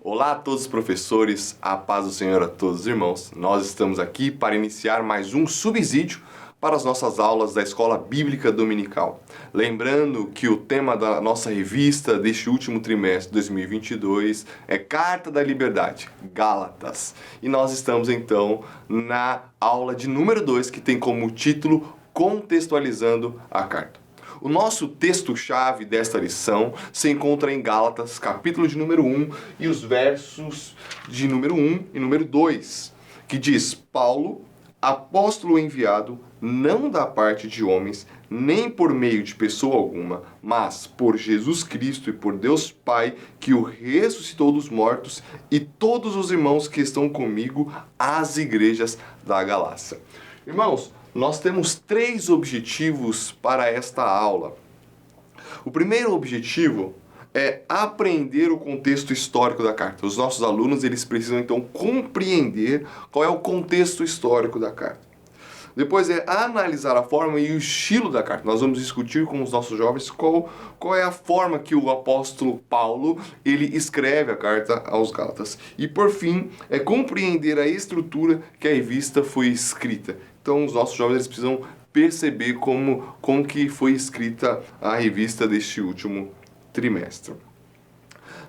Olá a todos os professores, a paz do Senhor a todos os irmãos. Nós estamos aqui para iniciar mais um subsídio para as nossas aulas da Escola Bíblica Dominical. Lembrando que o tema da nossa revista deste último trimestre de 2022 é Carta da Liberdade, Gálatas. E nós estamos então na aula de número 2, que tem como título Contextualizando a Carta. O nosso texto-chave desta lição se encontra em Gálatas, capítulo de número 1, e os versos de número 1 e número 2, que diz: Paulo, apóstolo enviado, não da parte de homens, nem por meio de pessoa alguma, mas por Jesus Cristo e por Deus Pai, que o ressuscitou dos mortos, e todos os irmãos que estão comigo, às igrejas da Galácia. Irmãos, nós temos 3 objetivos para esta aula. O primeiro objetivo é aprender o contexto histórico da carta. Os nossos alunos, eles precisam então compreender qual é o contexto histórico da carta. Depois é analisar a forma e o estilo da carta. Nós vamos discutir com os nossos jovens qual é a forma que o apóstolo Paulo ele escreve a carta aos Gálatas. E por fim, é compreender a estrutura que a revista foi escrita. Então os nossos jovens eles precisam perceber como que foi escrita a revista deste último trimestre.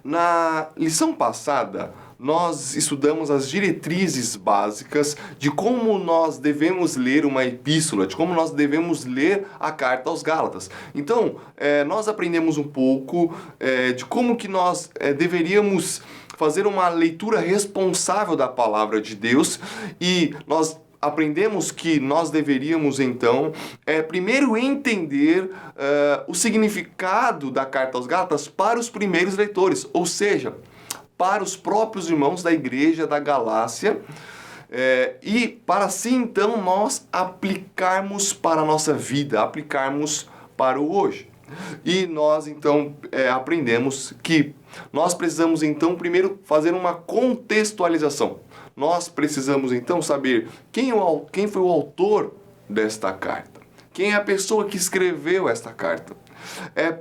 Na lição passada, nós estudamos as diretrizes básicas de como nós devemos ler uma epístola, de como nós devemos ler a carta aos Gálatas. Então, nós aprendemos um pouco de como que nós deveríamos fazer uma leitura responsável da palavra de Deus, e nós aprendemos que nós deveríamos, então, primeiro entender o significado da carta aos Gálatas para os primeiros leitores, ou seja, para os próprios irmãos da igreja da Galácia, e para assim, então, nós aplicarmos para a nossa vida, aplicarmos para o hoje. E nós, então, aprendemos que nós precisamos, então, primeiro fazer uma contextualização. Nós precisamos, então, saber quem foi o autor desta carta. Quem é a pessoa que escreveu esta carta.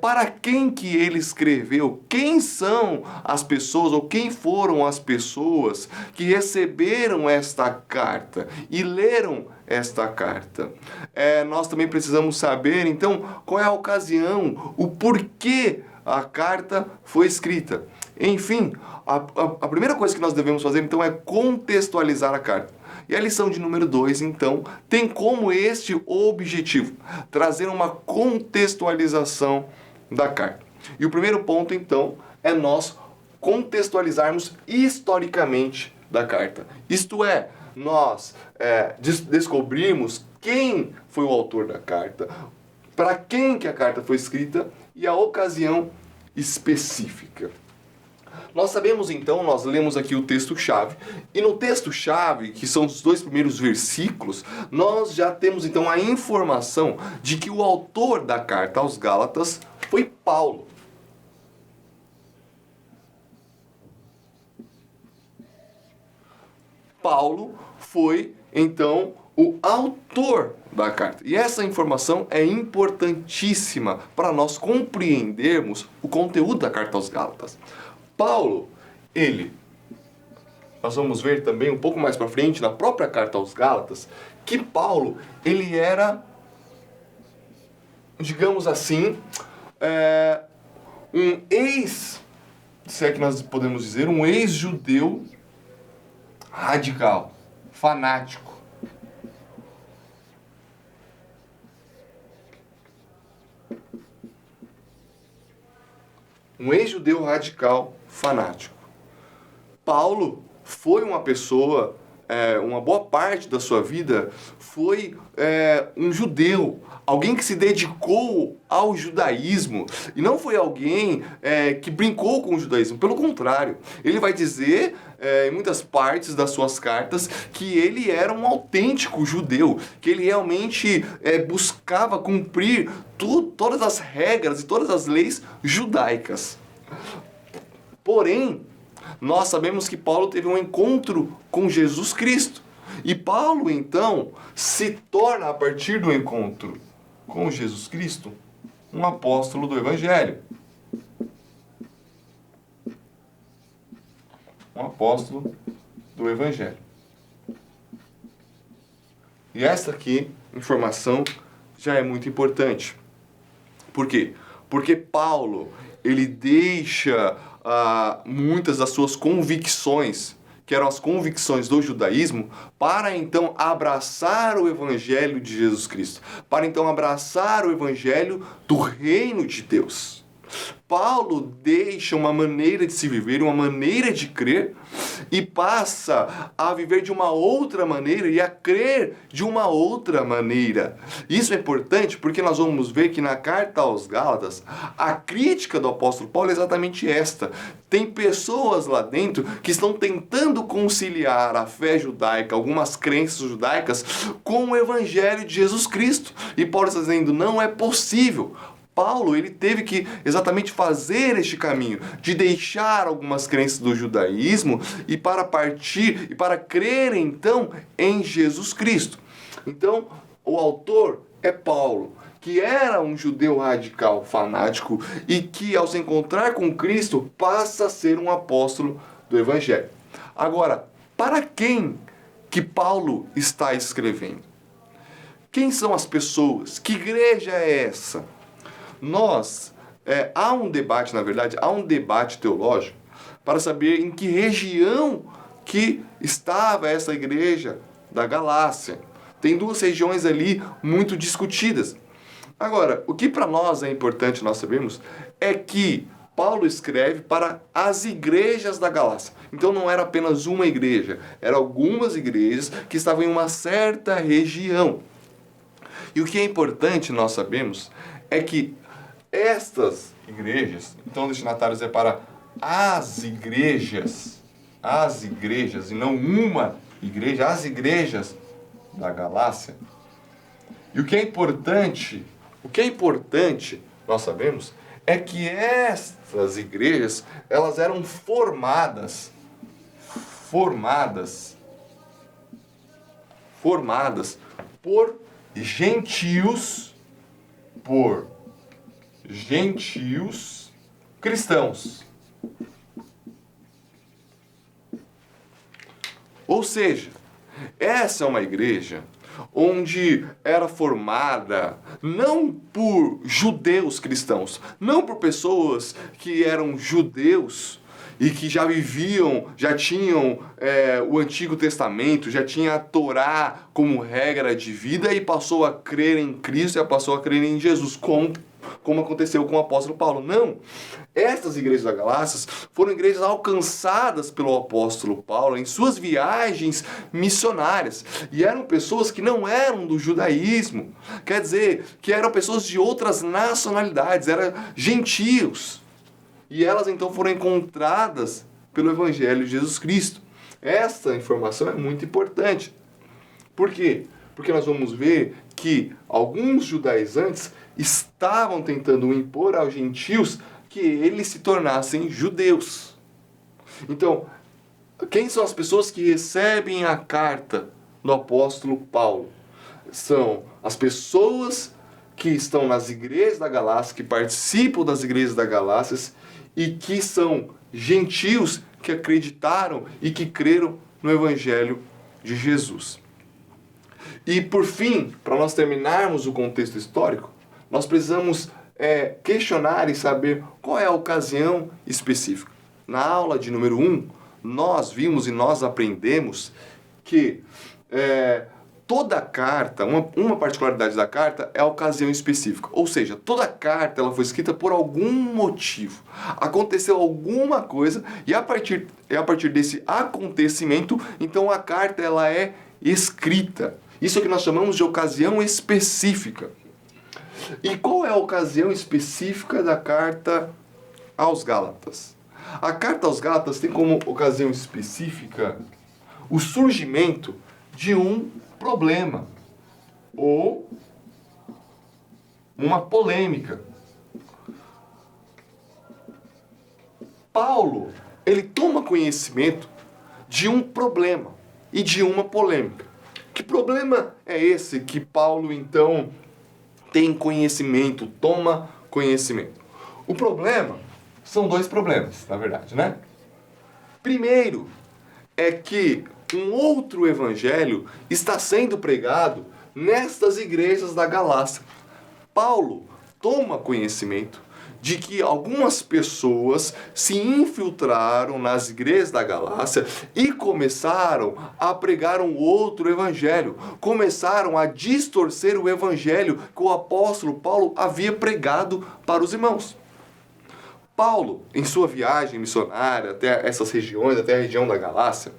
Para quem que ele escreveu. Quem são as pessoas, ou quem foram as pessoas que receberam esta carta e leram esta carta. Nós também precisamos saber, então, qual é a ocasião, o porquê a carta foi escrita. Enfim, a primeira coisa que nós devemos fazer, então, é contextualizar a carta. E a lição de número 2, então, tem como este objetivo, trazer uma contextualização da carta. E o primeiro ponto, então, é nós contextualizarmos historicamente da carta. Isto é, nós descobrimos quem foi o autor da carta, para quem que a carta foi escrita e a ocasião específica. Nós sabemos então, nós lemos aqui o texto-chave, e no texto-chave, que são os 2 primeiros versículos, nós já temos então a informação de que o autor da carta aos Gálatas foi Paulo. Paulo foi então o autor da carta. E essa informação é importantíssima para nós compreendermos o conteúdo da carta aos Gálatas. Paulo, nós vamos ver também um pouco mais para frente, na própria carta aos Gálatas, que Paulo, ele era, digamos assim, se é que nós podemos dizer, um ex-judeu radical, fanático. Um ex-judeu radical fanático. Paulo foi uma pessoa, uma boa parte da sua vida foi um judeu, alguém que se dedicou ao judaísmo, e não foi alguém que brincou com o judaísmo, pelo contrário, ele vai dizer em muitas partes das suas cartas que ele era um autêntico judeu, que ele realmente buscava cumprir todas as regras e todas as leis judaicas. Porém, nós sabemos que Paulo teve um encontro com Jesus Cristo. E Paulo, então, se torna, a partir do encontro com Jesus Cristo, um apóstolo do Evangelho. um apóstolo do Evangelho. E essa aqui, informação, já é muito importante. Por quê? Porque Paulo, ele deixa muitas das suas convicções, que eram as convicções do judaísmo, para então abraçar o Evangelho de Jesus Cristo, para então abraçar o Evangelho do reino de Deus. Paulo deixa uma maneira de se viver, uma maneira de crer, e passa a viver de uma outra maneira e a crer de uma outra maneira. Isso é importante porque nós vamos ver que na carta aos Gálatas, a crítica do apóstolo Paulo é exatamente esta. Tem pessoas lá dentro que estão tentando conciliar a fé judaica, algumas crenças judaicas, com o Evangelho de Jesus Cristo. E Paulo está dizendo, não é possível. Paulo, ele teve que exatamente fazer este caminho, de deixar algumas crenças do judaísmo e para partir, e para crer então em Jesus Cristo. Então, o autor é Paulo, que era um judeu radical, fanático, e que ao se encontrar com Cristo passa a ser um apóstolo do Evangelho. Agora, para quem que Paulo está escrevendo? Quem são as pessoas? Que igreja é essa? Há um debate, na verdade, há um debate teológico para saber em que região que estava essa igreja da Galácia. Tem duas regiões ali muito discutidas. Agora, o que para nós é importante nós sabermos é que Paulo escreve para as igrejas da Galácia. Então não era apenas uma igreja, eram algumas igrejas que estavam em uma certa região. E o que é importante nós sabemos é que estas igrejas, então o destinatário é para as igrejas e não uma igreja, as igrejas da Galácia. E o que é importante, nós sabemos, é que estas igrejas, elas eram formadas por gentios cristãos. Ou seja, essa é uma igreja onde era formada não por judeus cristãos, não por pessoas que eram judeus e que já viviam, já tinham o Antigo Testamento, já tinha a Torá como regra de vida e passou a crer em Cristo e passou a crer em Jesus, como aconteceu com o apóstolo Paulo. Não! Estas igrejas da Galácia foram igrejas alcançadas pelo apóstolo Paulo em suas viagens missionárias. E eram pessoas que não eram do judaísmo. Quer dizer, que eram pessoas de outras nacionalidades, eram gentios. E elas então foram encontradas pelo Evangelho de Jesus Cristo. Essa informação é muito importante. Por quê? Porque nós vamos ver que alguns judaizantes estavam tentando impor aos gentios que eles se tornassem judeus. Então, quem são as pessoas que recebem a carta do apóstolo Paulo? São as pessoas que estão nas igrejas da Galácia, que participam das igrejas da Galácia e que são gentios que acreditaram e que creram no Evangelho de Jesus. E por fim, para nós terminarmos o contexto histórico, nós precisamos questionar e saber qual é a ocasião específica. Na aula de número 1, nós vimos e nós aprendemos que toda carta, uma particularidade da carta é a ocasião específica. Ou seja, toda carta ela foi escrita por algum motivo. Aconteceu alguma coisa e a partir desse acontecimento, então a carta ela é escrita. Isso é o que nós chamamos de ocasião específica. E qual é a ocasião específica da carta aos Gálatas? A carta aos Gálatas tem como ocasião específica o surgimento de um problema ou uma polêmica. Paulo, ele toma conhecimento de um problema e de uma polêmica. Que problema é esse que Paulo, então, tem conhecimento, toma conhecimento? O problema, são dois problemas, na verdade, né? Primeiro, é que um outro evangelho está sendo pregado nestas igrejas da Galácia. Paulo toma conhecimento de que algumas pessoas se infiltraram nas igrejas da Galácia e começaram a pregar um outro evangelho. Começaram a distorcer o evangelho que o apóstolo Paulo havia pregado para os irmãos. Paulo, em sua viagem missionária até essas regiões, até a região da Galácia,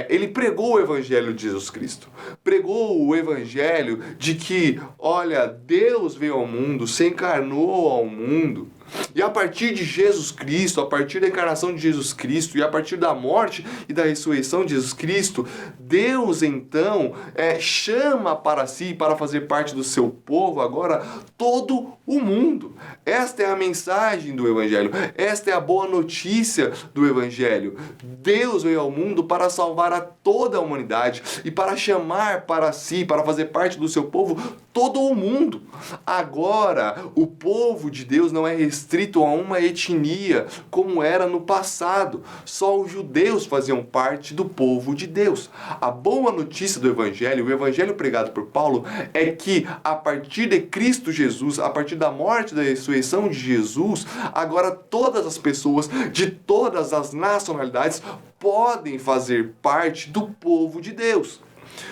ele pregou o evangelho de Jesus Cristo. Pregou o evangelho de que, olha, Deus veio ao mundo, se encarnou ao mundo. E a partir de Jesus Cristo, a partir da encarnação de Jesus Cristo e a partir da morte e da ressurreição de Jesus Cristo, Deus então chama para si, para fazer parte do seu povo agora, todo o mundo. Esta é a mensagem do Evangelho, esta é a boa notícia do Evangelho. Deus veio ao mundo para salvar a toda a humanidade e para chamar para si, para fazer parte do seu povo, todo o mundo. Agora, o povo de Deus não é restrito a uma etnia, como era no passado. Só os judeus faziam parte do povo de Deus. A boa notícia do Evangelho, o Evangelho pregado por Paulo, é que a partir de Cristo Jesus, a partir da morte e da ressurreição de Jesus, agora todas as pessoas de todas as nacionalidades podem fazer parte do povo de Deus.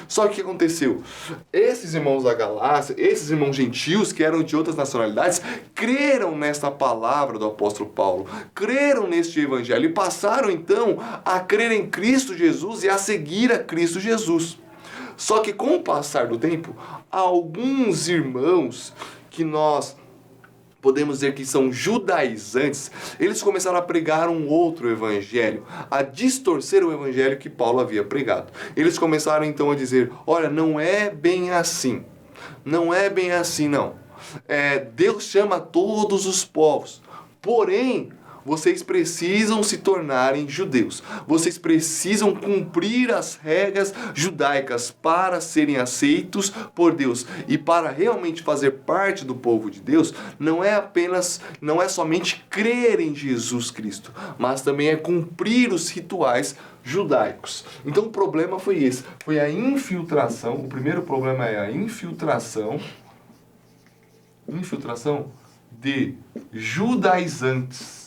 Só que o que aconteceu? Esses irmãos da Galácia, esses irmãos gentios que eram de outras nacionalidades, creram nesta palavra do apóstolo Paulo, creram neste evangelho e passaram então a crer em Cristo Jesus e a seguir a Cristo Jesus. Só que com o passar do tempo, alguns irmãos que nós podemos dizer que são judaizantes, eles começaram a pregar um outro evangelho, a distorcer o evangelho que Paulo havia pregado. Eles começaram então a dizer, olha, não é bem assim, não é bem assim não. Deus chama todos os povos, porém, vocês precisam se tornarem judeus. Vocês precisam cumprir as regras judaicas para serem aceitos por Deus. E para realmente fazer parte do povo de Deus, não é somente crer em Jesus Cristo, mas também é cumprir os rituais judaicos. Então o problema foi esse, foi a infiltração. O primeiro problema é a infiltração de judaizantes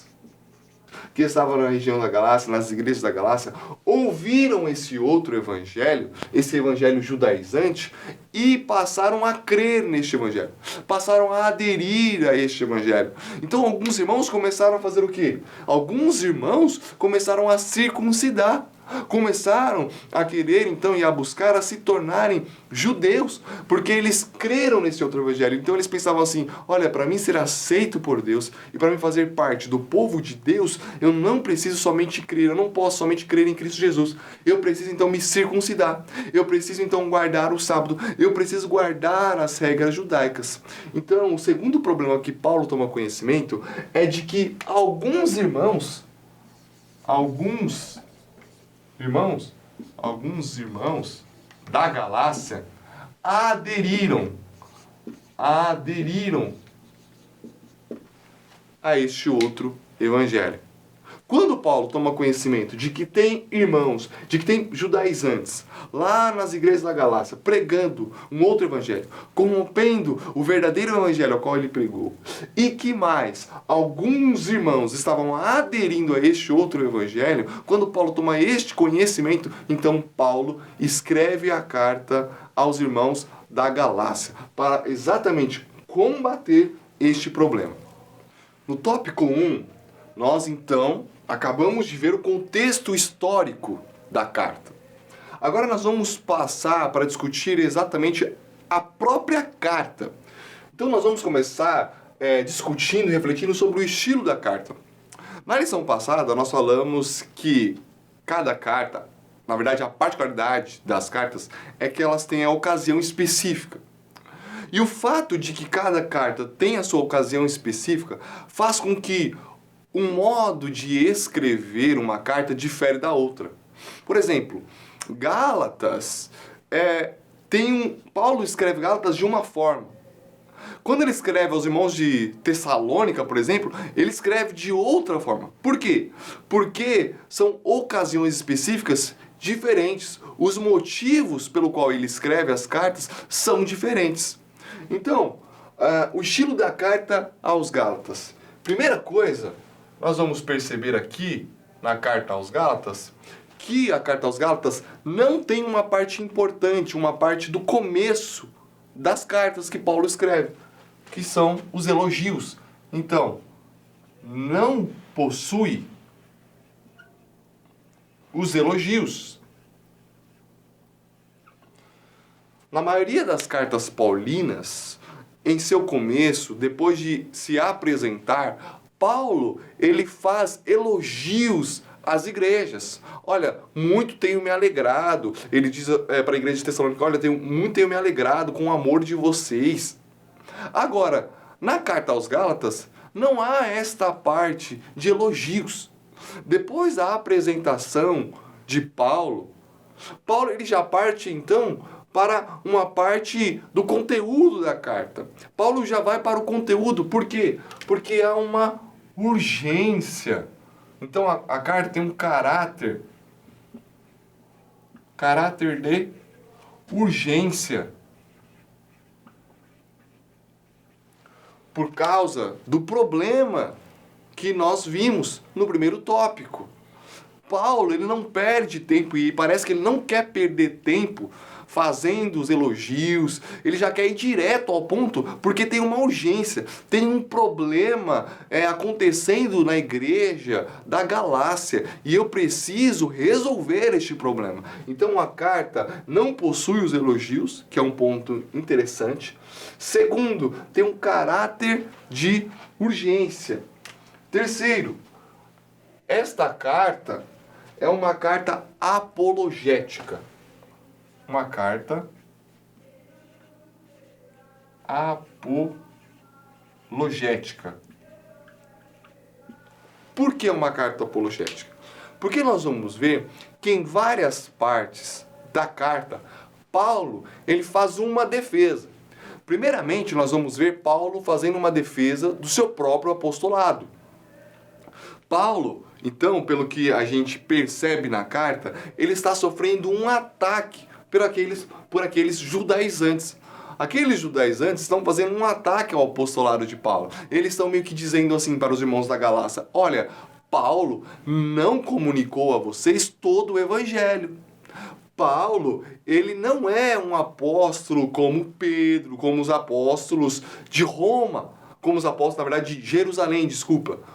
que estavam na região da Galácia, nas igrejas da Galácia, ouviram esse outro evangelho, esse evangelho judaizante, e passaram a crer neste evangelho, passaram a aderir a este evangelho. Então alguns irmãos começaram a fazer o quê? Alguns irmãos começaram a circuncidar. Começaram a querer então e a buscar a se tornarem judeus, porque eles creram nesse outro evangelho. Então eles pensavam assim, olha, para mim ser aceito por Deus e para mim fazer parte do povo de Deus, eu não preciso somente crer, eu não posso somente crer em Cristo Jesus. Eu preciso então me circuncidar, eu preciso então guardar o sábado, eu preciso guardar as regras judaicas. Então o segundo problema que Paulo toma conhecimento é de que alguns irmãos da Galácia aderiram a este outro evangelho. Quando Paulo toma conhecimento de que tem irmãos, de que tem judaizantes lá nas igrejas da Galácia pregando um outro evangelho, corrompendo o verdadeiro evangelho ao qual ele pregou, e que mais alguns irmãos estavam aderindo a este outro evangelho, quando Paulo toma este conhecimento, então Paulo escreve a carta aos irmãos da Galácia para exatamente combater este problema. No tópico 1, nós então acabamos de ver o contexto histórico da carta. Agora nós vamos passar para discutir exatamente a própria carta. Então nós vamos começar discutindo e refletindo sobre o estilo da carta. Na lição passada nós falamos que cada carta, na verdade a particularidade das cartas, é que elas têm a ocasião específica. E o fato de que cada carta tem a sua ocasião específica faz com que um modo de escrever uma carta difere da outra. Por exemplo, Gálatas, Paulo escreve Gálatas de uma forma. Quando ele escreve aos irmãos de Tessalônica, por exemplo, ele escreve de outra forma. Por quê? Porque são ocasiões específicas diferentes. Os motivos pelo qual ele escreve as cartas são diferentes. Então, o estilo da carta aos Gálatas. Primeira coisa, nós vamos perceber aqui na carta aos Gálatas que a carta aos Gálatas não tem uma parte importante, uma parte do começo das cartas que Paulo escreve, que são os elogios. Então, não possui os elogios. Na maioria das cartas paulinas, em seu começo, depois de se apresentar, Paulo, ele faz elogios às igrejas. Olha, muito tenho me alegrado. Ele diz para a igreja de Tessalônica, olha, muito tenho me alegrado com o amor de vocês. Agora, na carta aos Gálatas, não há esta parte de elogios. Depois da apresentação de Paulo ele já parte então para uma parte do conteúdo da carta. Paulo já vai para o conteúdo. Por quê? Porque há uma urgência. Então a carta tem um caráter de urgência. Por causa do problema que nós vimos no primeiro tópico. Paulo, ele não perde tempo e parece que ele não quer perder tempo fazendo os elogios, ele já quer ir direto ao ponto, porque tem uma urgência, tem um problema acontecendo na igreja da Galácia, e eu preciso resolver este problema. Então a carta não possui os elogios, que é um ponto interessante. Segundo, tem um caráter de urgência. Terceiro, esta carta é uma carta apologética. Uma carta apologética. Por que uma carta apologética? Porque nós vamos ver que em várias partes da carta, Paulo, ele faz uma defesa. Primeiramente, nós vamos ver Paulo fazendo uma defesa do seu próprio apostolado. Paulo, então, pelo que a gente percebe na carta, ele está sofrendo um ataque por aqueles judaizantes. Aqueles judaizantes estão fazendo um ataque ao apostolado de Paulo. Eles estão meio que dizendo assim para os irmãos da Galácia, olha, Paulo não comunicou a vocês todo o evangelho. Paulo, ele não é um apóstolo como Pedro, como os apóstolos de Roma, como os apóstolos, na verdade, de Jerusalém,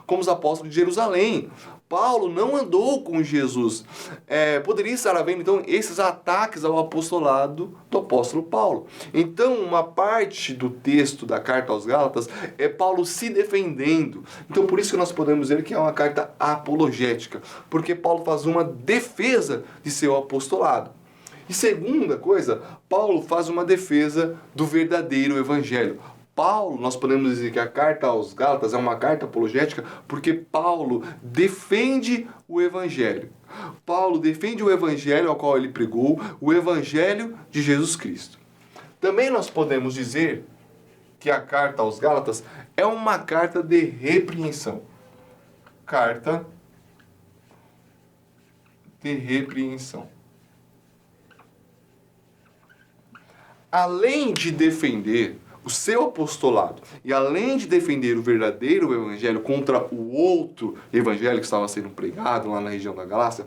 como os apóstolos de Jerusalém. Paulo não andou com Jesus. Poderia estar havendo, então, esses ataques ao apostolado do apóstolo Paulo. Então, uma parte do texto da carta aos Gálatas é Paulo se defendendo. Então, por isso que nós podemos dizer que é uma carta apologética, porque Paulo faz uma defesa de seu apostolado. E segunda coisa, Paulo faz uma defesa do verdadeiro evangelho. Paulo, nós podemos dizer que a carta aos Gálatas é uma carta apologética porque Paulo defende o Evangelho. Paulo defende o Evangelho ao qual ele pregou, o Evangelho de Jesus Cristo. Também nós podemos dizer que a carta aos Gálatas é uma carta de repreensão. Carta de repreensão. Além de defender o seu apostolado, e além de defender o verdadeiro evangelho contra o outro evangelho que estava sendo pregado lá na região da Galácia,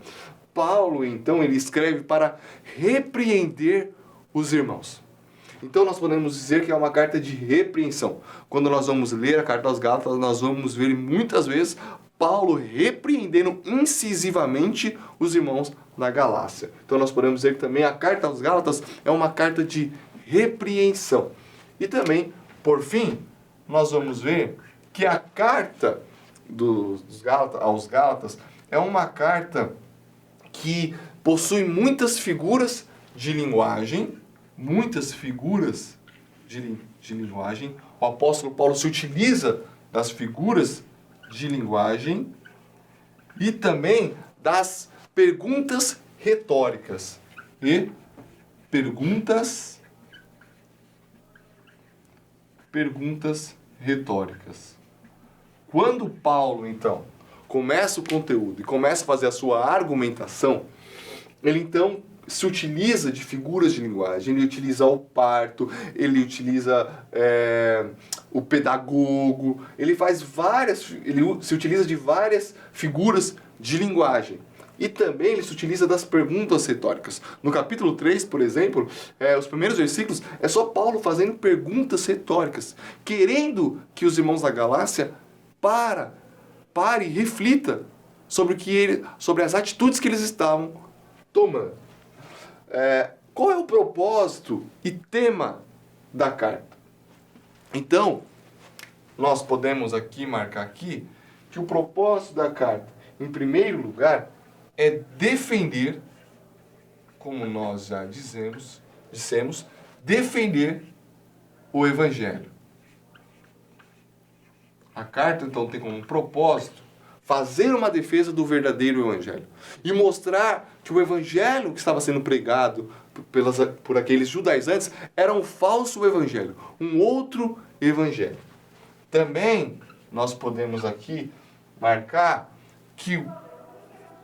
Paulo, então, ele escreve para repreender os irmãos. Então, nós podemos dizer que é uma carta de repreensão. Quando nós vamos ler a carta aos Gálatas, nós vamos ver muitas vezes Paulo repreendendo incisivamente os irmãos da Galácia. Então, nós podemos dizer que também a carta aos Gálatas é uma carta de repreensão. E também, por fim, nós vamos ver que a carta aos Gálatas é uma carta que possui muitas figuras de linguagem, O apóstolo Paulo se utiliza das figuras de linguagem e também das perguntas retóricas perguntas retóricas. Quando Paulo, então, começa o conteúdo e começa a fazer a sua argumentação, ele então se utiliza de figuras de linguagem, ele utiliza o parto, ele utiliza o pedagogo, ele se utiliza de várias figuras de linguagem. E também ele se utiliza das perguntas retóricas. No capítulo 3, por exemplo, os primeiros versículos, é só Paulo fazendo perguntas retóricas, querendo que os irmãos da Galácia pare e reflita sobre as atitudes que eles estavam tomando. Qual é o propósito e tema da carta? Então, nós podemos marcar aqui que o propósito da carta, em primeiro lugar, é defender, como nós já dissemos, defender o Evangelho. A carta, então, tem como propósito fazer uma defesa do verdadeiro Evangelho e mostrar que o Evangelho que estava sendo pregado por aqueles judaizantes era um falso Evangelho, um outro Evangelho. Também nós podemos aqui marcar que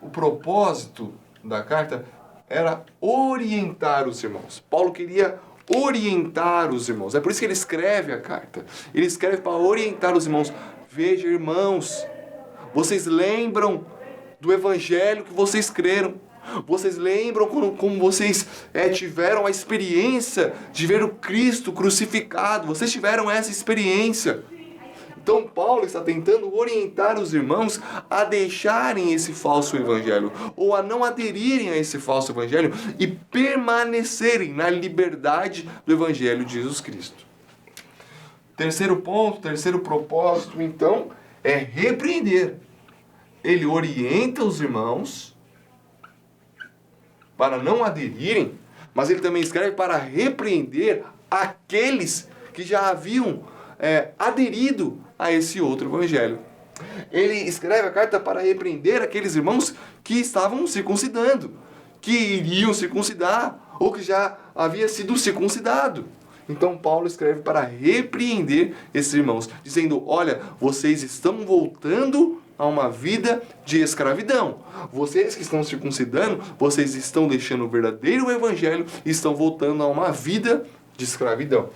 o propósito da carta era orientar os irmãos. Paulo queria orientar os irmãos. É por isso que ele escreve a carta. Ele escreve para orientar os irmãos. Veja, irmãos, vocês lembram do Evangelho que vocês creram? Vocês lembram como vocês tiveram a experiência de ver o Cristo crucificado? Vocês tiveram essa experiência. Então Paulo está tentando orientar os irmãos a deixarem esse falso evangelho, ou a não aderirem a esse falso evangelho e permanecerem na liberdade do evangelho de Jesus Cristo. Terceiro ponto, terceiro propósito, então, é repreender. Ele orienta os irmãos para não aderirem, mas ele também escreve para repreender aqueles que já haviam aderido a esse outro evangelho. Ele escreve a carta para repreender aqueles irmãos que estavam circuncidando, que iriam circuncidar, ou que já havia sido circuncidado. Então Paulo escreve para repreender esses irmãos, dizendo, olha, vocês estão voltando a uma vida de escravidão. Vocês que estão circuncidando, vocês estão deixando o verdadeiro evangelho e estão voltando a uma vida de escravidão.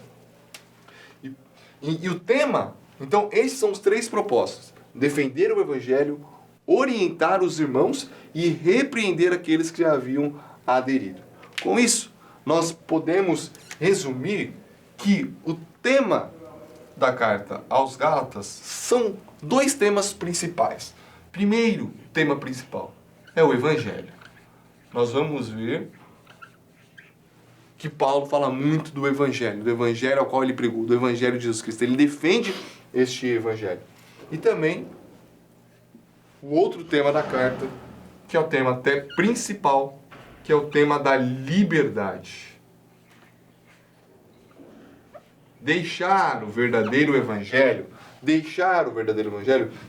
E o tema, então, esses são os três propósitos. Defender o evangelho, orientar os irmãos e repreender aqueles que já haviam aderido. Com isso, nós podemos resumir que o tema da carta aos Gálatas são dois temas principais. Primeiro tema principal é o evangelho. Nós vamos ver que Paulo fala muito do evangelho ao qual ele pregou, do evangelho de Jesus Cristo. Ele defende este evangelho. E também o outro tema da carta, que é o tema até principal, que é o tema da liberdade. Deixar o verdadeiro evangelho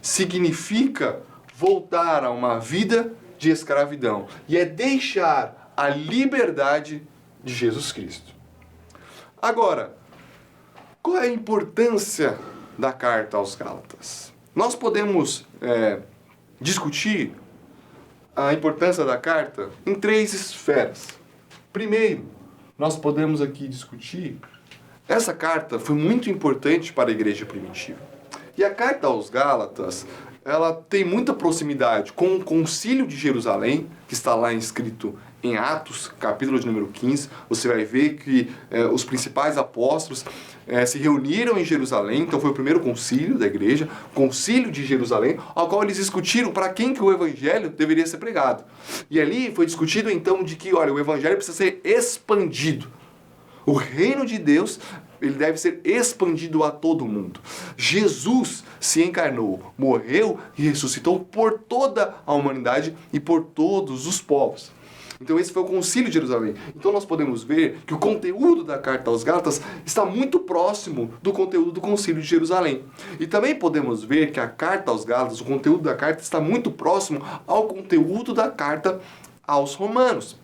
significa voltar a uma vida de escravidão. E é deixar a liberdade de Jesus Cristo. Agora, qual é a importância da carta aos Gálatas? Nós podemos discutir a importância da carta em três esferas. Primeiro, nós podemos aqui discutir essa carta foi muito importante para a igreja primitiva. E a carta aos Gálatas, ela tem muita proximidade com o Concílio de Jerusalém, que está lá escrito em Atos, capítulo de número 15. Você vai ver que os principais apóstolos se reuniram em Jerusalém, então foi o primeiro concílio da igreja, Concílio de Jerusalém, ao qual eles discutiram para quem que o evangelho deveria ser pregado. E ali foi discutido então de que, olha, o evangelho precisa ser expandido. O reino de Deus, ele deve ser expandido a todo mundo. Jesus se encarnou, morreu e ressuscitou por toda a humanidade e por todos os povos. Então esse foi o Concílio de Jerusalém. Então nós podemos ver que o conteúdo da carta aos Gálatas está muito próximo do conteúdo do Concílio de Jerusalém. E também podemos ver que a carta aos Gálatas, o conteúdo da carta está muito próximo ao conteúdo da carta aos Romanos.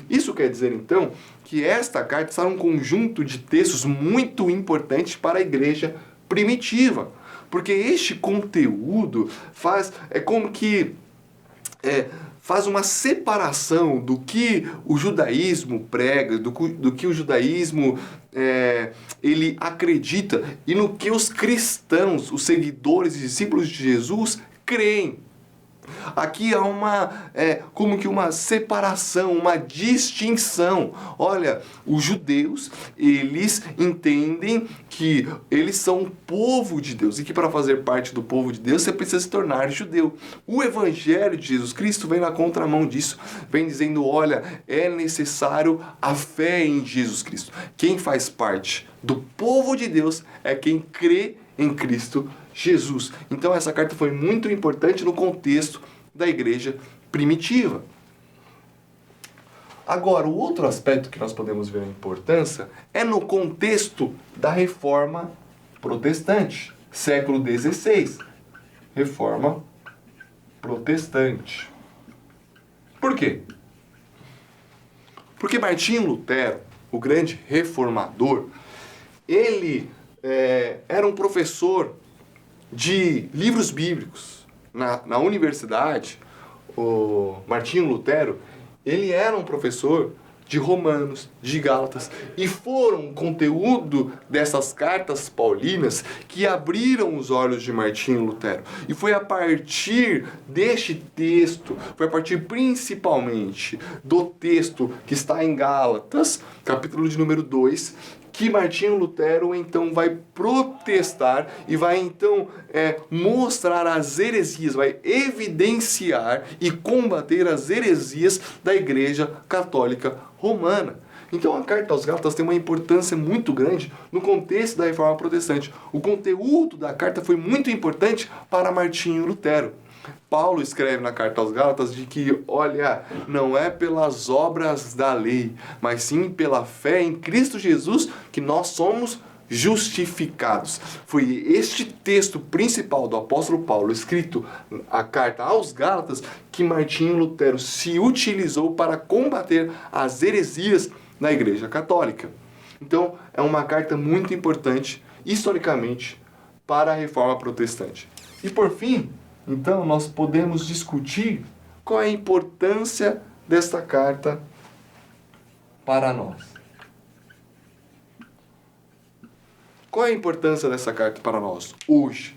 Isso quer dizer, então, que esta carta está num conjunto de textos muito importantes para a igreja primitiva. Porque este conteúdo faz uma separação do que o judaísmo prega, do que o judaísmo ele acredita e no que os cristãos, os seguidores e discípulos de Jesus creem. Aqui há uma separação, uma distinção. Olha, os judeus, eles entendem que eles são o povo de Deus e que para fazer parte do povo de Deus você precisa se tornar judeu. O evangelho de Jesus Cristo vem na contramão disso, vem dizendo, olha, é necessário a fé em Jesus Cristo. Quem faz parte do povo de Deus é quem crê em Cristo Jesus. Então essa carta foi muito importante no contexto da igreja primitiva. Agora, o outro aspecto que nós podemos ver a importância é no contexto da Reforma Protestante, século XVI. Reforma Protestante. Por quê? Porque Martinho Lutero, o grande reformador, ele era um professor de livros bíblicos. Na universidade, o Martinho Lutero, ele era um professor de Romanos, de Gálatas, e foram o conteúdo dessas cartas paulinas que abriram os olhos de Martinho Lutero. E foi a partir deste texto, foi a partir principalmente do texto que está em Gálatas, capítulo de número 2, que Martinho Lutero então vai protestar e vai então mostrar as heresias, vai evidenciar e combater as heresias da Igreja Católica Romana. Então a Carta aos Gálatas tem uma importância muito grande no contexto da Reforma Protestante. O conteúdo da carta foi muito importante para Martinho Lutero. Paulo escreve na Carta aos Gálatas de que, olha, não é pelas obras da lei, mas sim pela fé em Cristo Jesus que nós somos justificados. Foi este texto principal do apóstolo Paulo, escrito a Carta aos Gálatas, que Martinho Lutero se utilizou para combater as heresias na Igreja Católica. Então, é uma carta muito importante, historicamente, para a Reforma Protestante. E por fim, então, nós podemos discutir qual é a importância desta carta para nós. Qual é a importância dessa carta para nós hoje?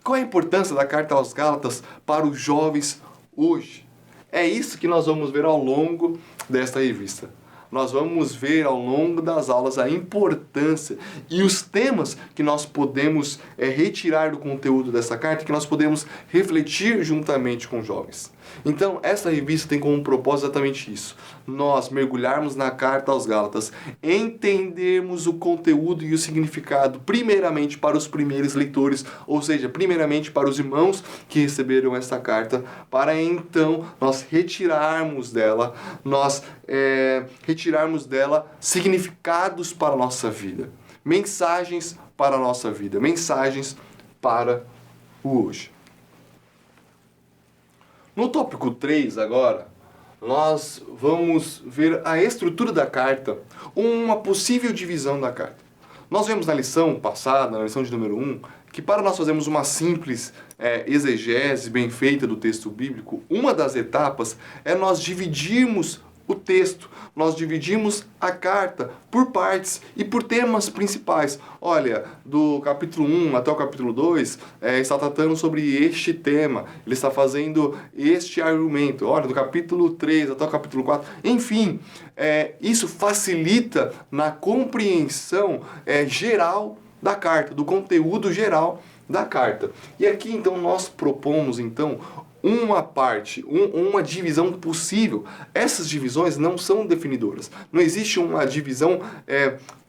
Qual é a importância da Carta aos Gálatas para os jovens hoje? É isso que nós vamos ver ao longo desta revista. Nós vamos ver ao longo das aulas a importância e os temas que nós podemos retirar do conteúdo dessa carta, que nós podemos refletir juntamente com os jovens. Então, essa revista tem como propósito exatamente isso. Nós mergulharmos na Carta aos Gálatas, entendermos o conteúdo e o significado, primeiramente para os primeiros leitores, ou seja, primeiramente para os irmãos que receberam essa carta, para então nós retirarmos dela significados para a nossa vida, mensagens para a nossa vida, mensagens para o hoje. No tópico 3 agora, nós vamos ver a estrutura da carta, uma possível divisão da carta. Nós vemos na lição passada, na lição de número 1, que para nós fazermos uma simples exegese bem feita do texto bíblico, uma das etapas é nós dividirmos o texto, nós dividimos a carta por partes e por temas principais. Olha, do capítulo 1 até o capítulo 2, está tratando sobre este tema, ele está fazendo este argumento. Olha, do capítulo 3 até o capítulo 4, enfim, isso facilita na compreensão geral da carta, do conteúdo geral da carta. E aqui, então, nós propomos, então, uma parte, uma divisão possível. Essas divisões não são definidoras. Não existe uma divisão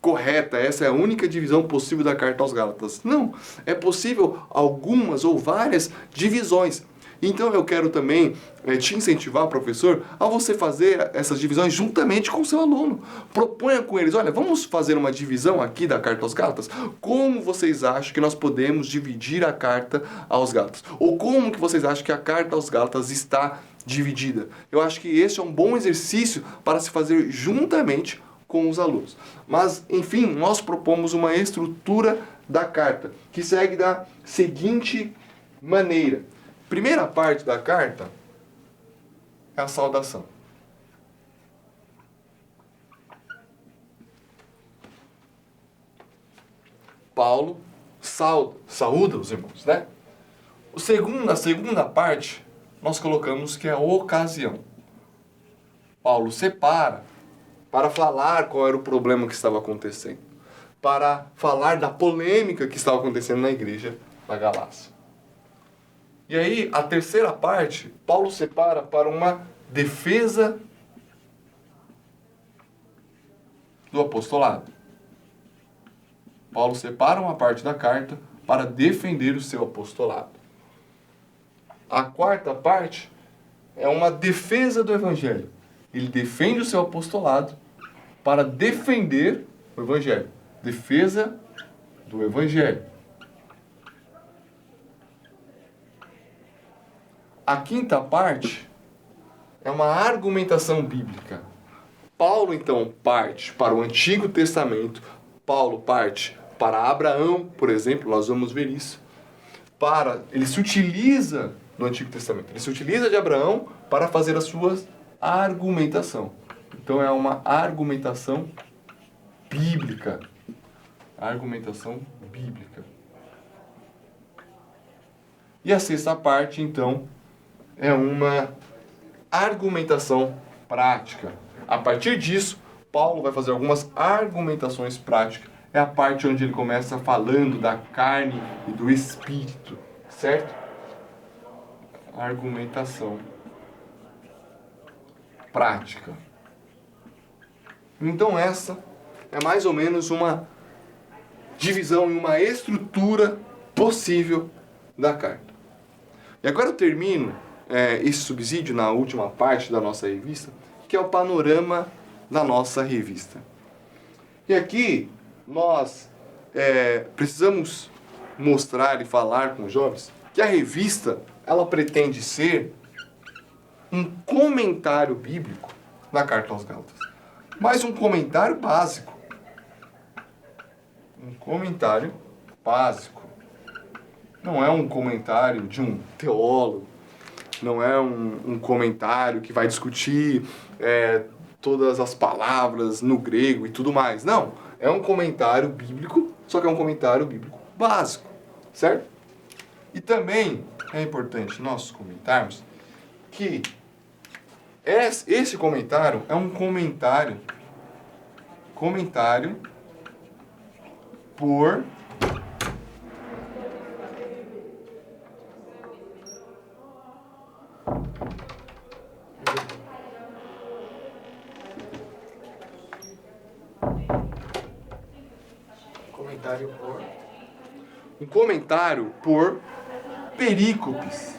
correta, essa é a única divisão possível da Carta aos Gálatas. Não, é possível algumas ou várias divisões. Então eu quero também te incentivar, professor, a você fazer essas divisões juntamente com o seu aluno. Proponha com eles, olha, vamos fazer uma divisão aqui da carta aos Gálatas? Como vocês acham que nós podemos dividir a carta aos Gálatas? Ou como que vocês acham que a carta aos Gálatas está dividida? Eu acho que esse é um bom exercício para se fazer juntamente com os alunos. Mas, enfim, nós propomos uma estrutura da carta, que segue da seguinte maneira. Primeira parte da carta é a saudação. Paulo saúda os irmãos, né? A segunda parte, nós colocamos que é a ocasião. Paulo separa para falar qual era o problema que estava acontecendo, para falar da polêmica que estava acontecendo na igreja da Galácia. E aí, a terceira parte, Paulo separa para uma defesa do apostolado. Paulo separa uma parte da carta para defender o seu apostolado. A quarta parte é uma defesa do evangelho. Ele defende o seu apostolado para defender o evangelho. Defesa do evangelho. A quinta parte é uma argumentação bíblica. Paulo, então, parte para o Antigo Testamento. Paulo parte para Abraão, por exemplo, nós vamos ver isso. Ele se utiliza do Antigo Testamento. Ele se utiliza de Abraão para fazer a sua argumentação. Então é uma argumentação bíblica. Argumentação bíblica. E a sexta parte, então, é uma argumentação prática. A partir disso, Paulo vai fazer algumas argumentações práticas. É a parte onde ele começa falando da carne e do espírito, certo? Argumentação prática. Então essa é mais ou menos uma divisão e uma estrutura possível da carta. E agora eu termino esse subsídio na última parte da nossa revista, que é o panorama da nossa revista. E aqui nós precisamos mostrar e falar com os jovens que a revista ela pretende ser um comentário bíblico da carta aos Gálatas, mas um comentário básico. Um comentário básico. Não é um comentário de um teólogo, não é um comentário que vai discutir todas as palavras no grego e tudo mais. Não, é um comentário bíblico, só que é um comentário bíblico básico, certo? E também é importante nós comentarmos que esse comentário é um comentário por um comentário por perícopes.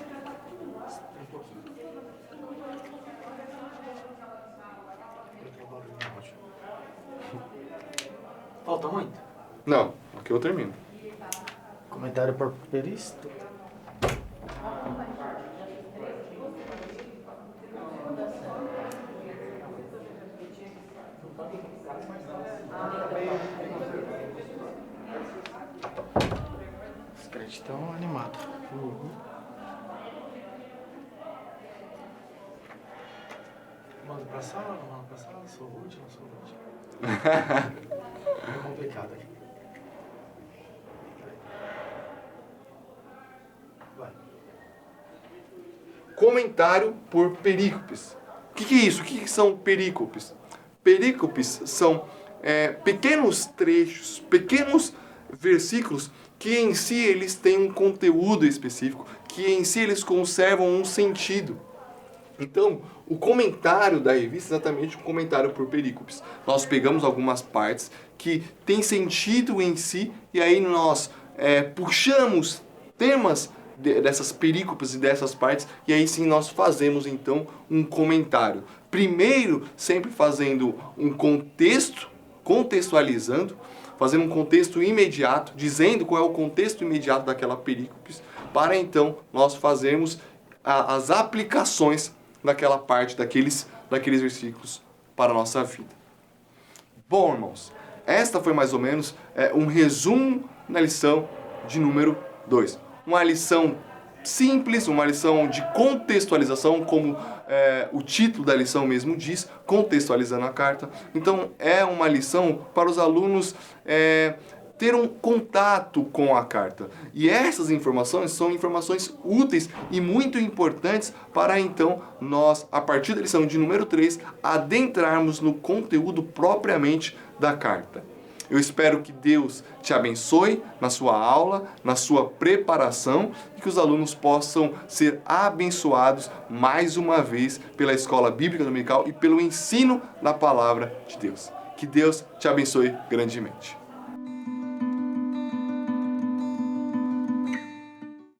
Falta muito? Não, aqui eu termino. Comentário por peristo. Os crentes estão animados. Manda pra sala, sou o último. É complicado aqui. Vai. Comentário por perícopes. O que é isso? O que são perícopes? Perícopes são pequenos trechos, pequenos versículos que em si eles têm um conteúdo específico, que em si eles conservam um sentido. Então, o comentário da revista é exatamente um comentário por perícopes. Nós pegamos algumas partes que têm sentido em si e aí nós puxamos temas dessas perícopes e dessas partes, e aí sim nós fazemos então um comentário. Primeiro, sempre fazendo um contextualizando, fazendo um contexto imediato, dizendo qual é o contexto imediato daquela perícope, para então nós fazermos as aplicações daquela parte, daqueles versículos para a nossa vida. Bom, irmãos, esta foi mais ou menos um resumo na lição de número 2. Uma lição simples, uma lição de contextualização, como o título da lição mesmo diz, contextualizando a carta. Então, é uma lição para os alunos ter um contato com a carta. E essas informações são informações úteis e muito importantes para, então, nós, a partir da lição de número 3, adentrarmos no conteúdo propriamente da carta. Eu espero que Deus te abençoe na sua aula, na sua preparação, e que os alunos possam ser abençoados mais uma vez pela Escola Bíblica Dominical e pelo ensino da Palavra de Deus. Que Deus te abençoe grandemente.